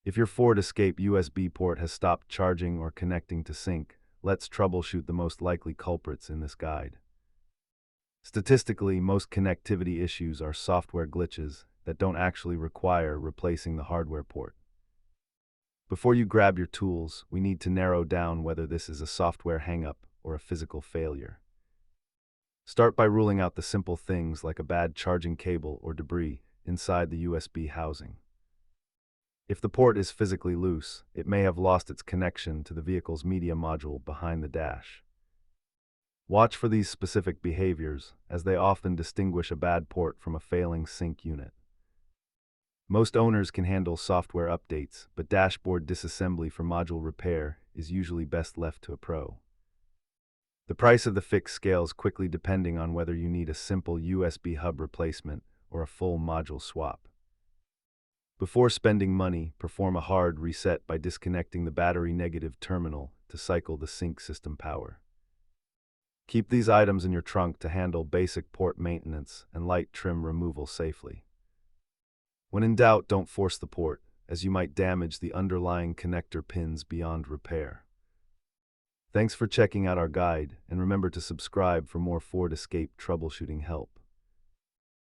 If your Ford Escape USB port has stopped charging or connecting to sync, let's troubleshoot the most likely culprits in this guide. Statistically, most connectivity issues are software glitches that don't actually require replacing the hardware port. Before you grab your tools, we need to narrow down whether this is a software hangup or a physical failure. Start by ruling out the simple things like a bad charging cable or debris inside the USB housing. If the port is physically loose, it may have lost its connection to the vehicle's media module behind the dash. Watch for these specific behaviors, as they often distinguish a bad port from a failing sync unit. Most owners can handle software updates, but dashboard disassembly for module repair is usually best left to a pro. The price of the fix scales quickly depending on whether you need a simple USB hub replacement or a full module swap. Before spending money, perform a hard reset by disconnecting the battery negative terminal to cycle the sync system power. Keep these items in your trunk to handle basic port maintenance and light trim removal safely. When in doubt, don't force the port, as you might damage the underlying connector pins beyond repair. Thanks for checking out our guide, and remember to subscribe for more Ford Escape troubleshooting help.